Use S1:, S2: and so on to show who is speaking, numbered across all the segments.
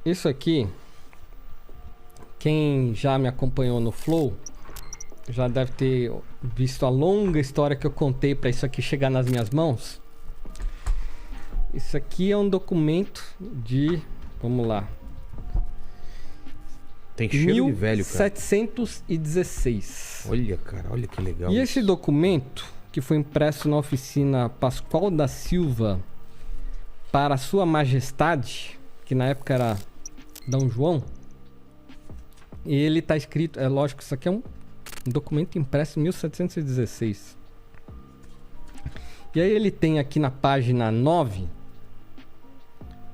S1: Isso aqui, quem já me acompanhou no Flow, já deve ter visto a longa história que eu contei para isso aqui chegar nas minhas mãos. Isso aqui é um documento de... Vamos lá.
S2: Tem cheiro de velho, cara.
S1: 1716.
S2: Olha, cara, olha que legal.
S1: E esse documento, que foi impresso na oficina Pascoal da Silva para Sua Majestade, que na época era Dom João, e ele tá escrito... É lógico que isso aqui é um documento impresso em 1716. E aí ele tem aqui na página 9...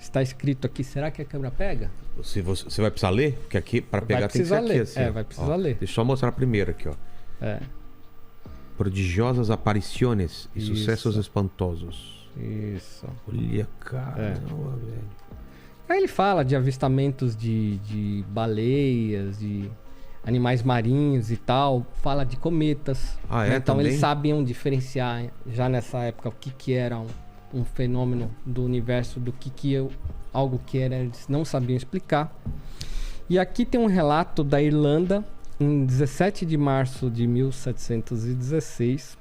S1: Está escrito aqui, será que a câmera pega?
S2: Você vai precisar ler? Porque aqui, para pegar, tem que ser aqui. Assim,
S1: vai precisar ler.
S2: Deixa eu só mostrar primeiro aqui, ó. Prodigiosas aparições e sucessos espantosos.
S1: Isso.
S2: Olha, cara, velho.
S1: Aí ele fala de avistamentos de baleias, de animais marinhos e tal. Fala de cometas. Então
S2: também?
S1: eles sabiam diferenciar já nessa época o que era um fenômeno do universo, do que algo que era, eles não sabiam explicar. E aqui tem um relato da Irlanda, em 17 de março de 1716.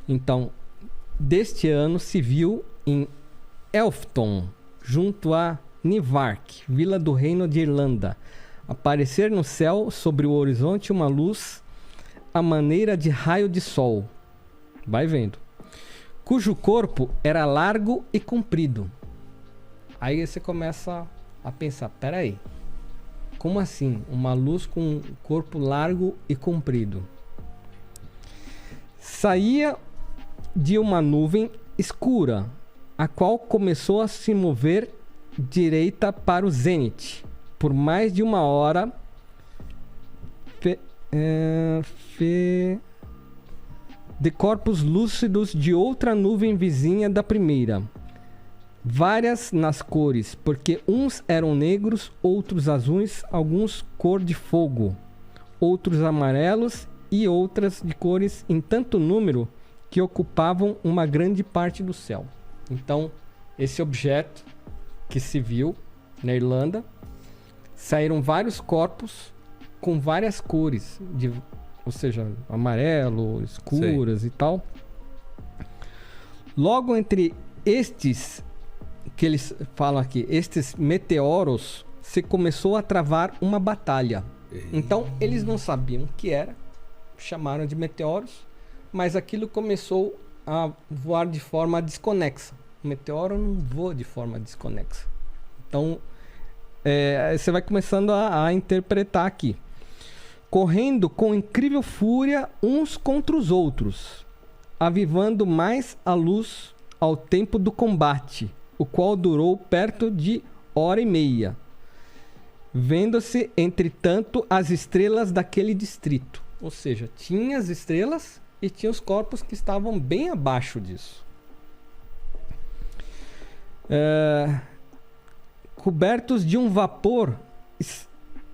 S1: Então, deste ano se viu em Elfton, junto a Nivark, vila do Reino de Irlanda, aparecer no céu sobre o horizonte uma luz à maneira de raio de sol. Vai vendo. Cujo corpo era largo e comprido. Aí você começa a pensar, peraí, como assim? Uma luz com um corpo largo e comprido. Saía de uma nuvem escura, a qual começou a se mover direita para o zênite. Por mais de uma hora, de corpos lúcidos de outra nuvem vizinha da primeira, várias nas cores, porque uns eram negros, outros azuis, alguns cor de fogo, outros amarelos e outras de cores em tanto número que ocupavam uma grande parte do céu. Então, esse objeto que se viu na Irlanda, saíram vários corpos com várias cores, ou seja, amarelo, escuras e tal. Logo entre estes, que eles falam aqui, estes meteoros, se começou a travar uma batalha. Então, eles não sabiam o que era, chamaram de meteoros, mas aquilo começou a voar de forma desconexa. O meteoro não voa de forma desconexa. Então, você vai começando a interpretar aqui. Correndo com incrível fúria uns contra os outros, avivando mais a luz ao tempo do combate, o qual durou perto de hora e meia, vendo-se, entretanto, as estrelas daquele distrito. Ou seja, tinha as estrelas e tinha os corpos que estavam bem abaixo disso. Cobertos de um vapor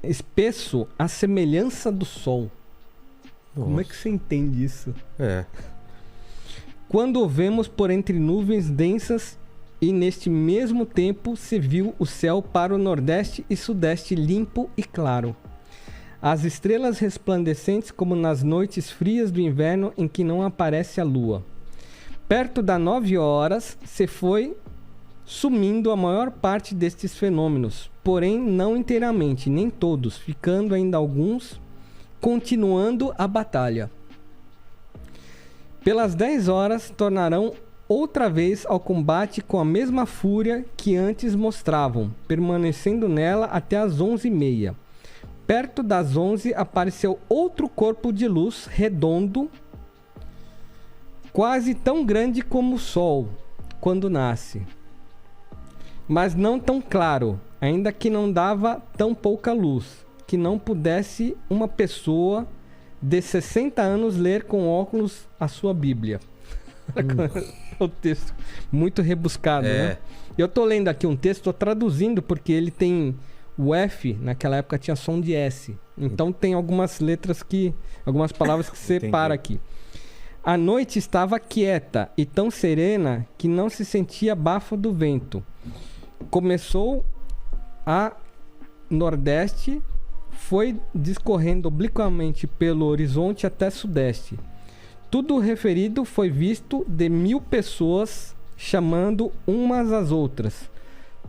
S1: espesso à semelhança do sol. Nossa. Como é que você entende isso? Quando o vemos por entre nuvens densas, e neste mesmo tempo se viu o céu para o nordeste e sudeste limpo e claro, as estrelas resplandecentes como nas noites frias do inverno em que não aparece a lua. Perto das 9 horas se foi sumindo a maior parte destes fenômenos, porém não inteiramente, nem todos, ficando ainda alguns, continuando a batalha. Pelas 10 horas tornarão outra vez ao combate com a mesma fúria que antes mostravam, permanecendo nela até as 11h30. Perto das 11 apareceu outro corpo de luz redondo, quase tão grande como o sol quando nasce, mas não tão claro, ainda que não dava tão pouca luz, que não pudesse uma pessoa de 60 anos ler com óculos a sua Bíblia. O texto muito rebuscado, né? Eu tô lendo aqui um texto, tô traduzindo porque ele tem o F, naquela época tinha som de S. Então tem algumas letras algumas palavras que separa aqui. A noite estava quieta e tão serena que não se sentia bafo do vento. Começou a nordeste foi discorrendo obliquamente pelo horizonte até sudeste. Tudo referido foi visto de 1000 pessoas chamando umas às outras,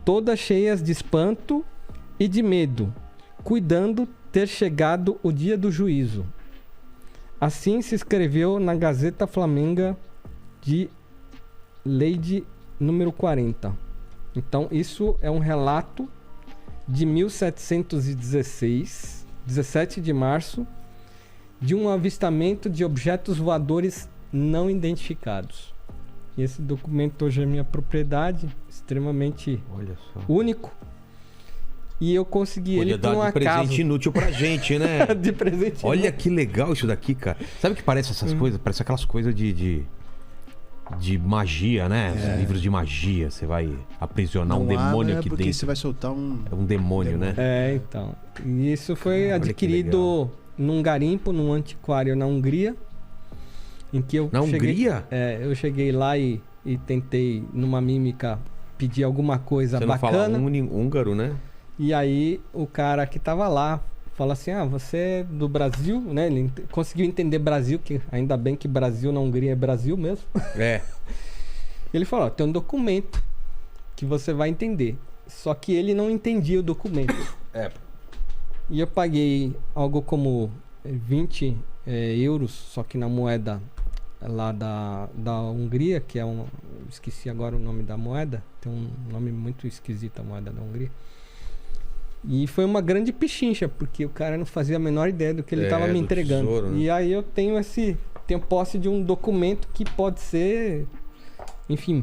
S1: todas cheias de espanto e de medo, cuidando ter chegado o dia do juízo. Assim se escreveu na Gazeta Flamenga de Lei número 40. Então isso é um relato de 1716, 17 de março, de um avistamento de objetos voadores não identificados. E esse documento hoje é minha propriedade, extremamente único. E eu consegui ele por um acaso.
S2: Podia dar de presente inútil pra gente, né?
S1: De presente
S2: Olha
S1: inútil.
S2: que legal isso daqui, cara. Sabe o que parece essas coisas? Parece aquelas coisas de magia, né? Os livros de magia. Você vai aprisionar um demônio aqui
S3: porque
S2: dentro.
S3: você vai soltar um...
S2: É um demônio, né?
S1: Então. E isso foi
S2: Olha que
S1: adquirido num garimpo, num antiquário na Hungria. Em que eu
S2: Na
S1: cheguei,
S2: Hungria?
S1: eu cheguei lá e tentei, numa mímica, pedir alguma coisa
S2: Você não
S1: bacana.
S2: fala húngaro, né?
S1: E aí o cara que tava lá fala assim: você é do Brasil, né? Ele conseguiu entender Brasil, que ainda bem que Brasil na Hungria é Brasil mesmo.
S2: É.
S1: Ele falou: tem um documento que você vai entender. Só que ele não entendia o documento. E eu paguei algo como 20 euros, só que na moeda lá da Hungria, que é esqueci agora o nome da moeda. Tem um nome muito esquisito, a moeda da Hungria. E foi uma grande pichincha, porque o cara não fazia a menor ideia do que ele estava me entregando.
S2: Tesouro, né?
S1: E aí eu tenho posse de um documento que pode ser, enfim,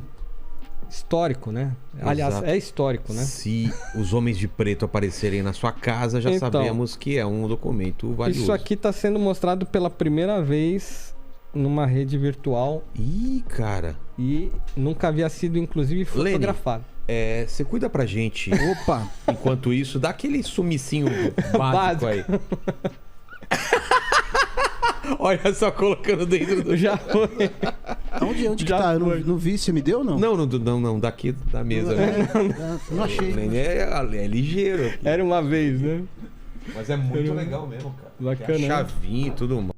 S1: histórico, né? Aliás,
S2: Exato.
S1: é histórico, né?
S2: Se os homens de preto aparecerem na sua casa, já
S1: Então,
S2: sabemos que é um documento valioso.
S1: Isso aqui está sendo mostrado pela primeira vez numa rede virtual
S2: Ih, cara.
S1: e nunca havia sido, inclusive, fotografado.
S2: Você cuida pra gente.
S3: Opa!
S2: Enquanto isso, dá aquele sumicinho básico aí. Olha só, colocando dentro do...
S1: Já foi.
S3: Onde que
S1: Já
S3: tá? Eu
S1: foi.
S3: não vi, você me deu ou não?
S2: Não, daqui da mesa.
S3: Não achei.
S2: É ligeiro.
S1: Era uma vez, né?
S2: Mas é muito legal mesmo, cara.
S1: Bacana,
S2: Tem a
S1: né?
S2: chavinha e tudo mais.